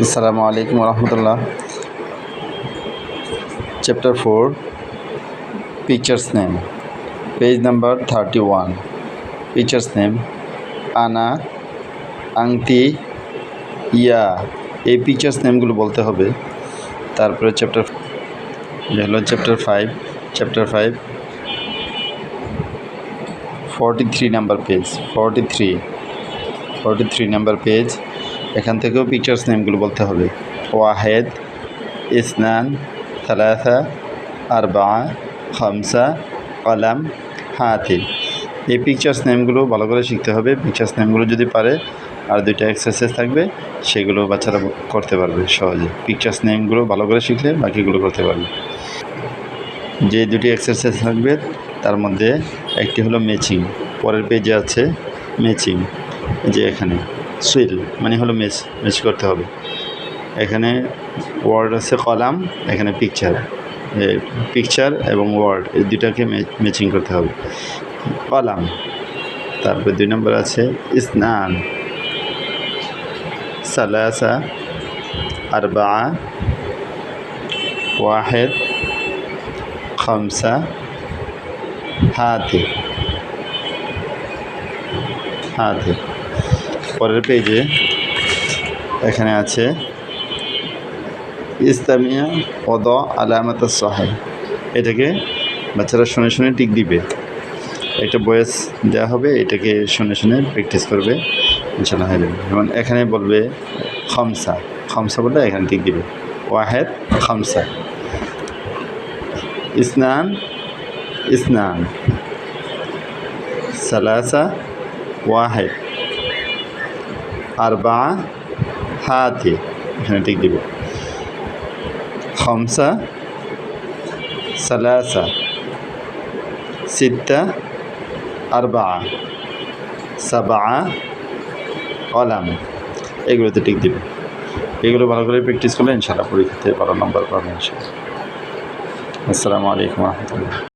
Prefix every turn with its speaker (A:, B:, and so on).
A: Assalamu alaikum warahmatullah. Chapter 4 Pictures name. Page number 31. Pictures name Ana, Angti, ইয়া এই pictures নেমগুলো বলতে হবে। তারপরে chapter হলো chapter 5 43 number page 43 number page. এখান থেকেও পিকচার্স নেমগুলো বলতে হবে। ওয়াহেদ, ইসনান, থালাথা, আরবা, খামসা, কলাম, হাতি। এই পিকচার্স নেমগুলো ভালো করে শিখতে হবে। পিকচার্স নেমগুলো যদি পারে আর দুইটা এক্সারসাইজ থাকবে, সেগুলো বাচ্চারা করতে পারবে সহজে। পিকচার্স নেমগুলো ভালো করে শিখলে বাকিগুলো করতে পারবে। যে দুটি এক্সারসাইজ থাকবে তার মধ্যে একটি হলো ম্যাচিং। পরের পেজে আছে ম্যাচিং। যে এখানে সুইল মানে হলো ম্যাচ করতে হবে। এখানে ওয়ার্ড আছে কলাম, এখানে পিকচার এবং ওয়ার্ড এই দুটাকে ম্যাচিং করতে হবে। কলাম, তারপরে 2 নম্বর আছে ইসনান, সালাসা, আরবা, ওয়াহেদ, খামসা, হাতি। পরের পেজে এখানে আছে ইসলামিয়া ওদ আলামাত সহায়। এটাকে বাচ্চারা শুনে শুনে টিক দিবে। একটা বয়েস দেওয়া হবে, এটাকে শুনে শুনে প্র্যাকটিস করবে, ইনশাআল্লাহ হয়ে যাবে। যেমন এখানে বলবে খামসা বললে এখানে টিক দিবে। ওয়াহেদ, খামসা। ইসনান, সালাসা, ওয়াহেদ, আরবা, হাতি, এখানে টিক দিবে। খামসা, সালাসা, সিত্তা, আরবা, সাবা, কলাম, এগুলোতে টিক দিবে। এগুলো ভালো করে প্র্যাকটিস করলে ইনশাআল্লাহ পরীক্ষাতে ভালো নম্বর পাবেন ইনশাআল্লাহ। আসসালামু আলাইকুম ওয়া রাহমাতুল্লাহ।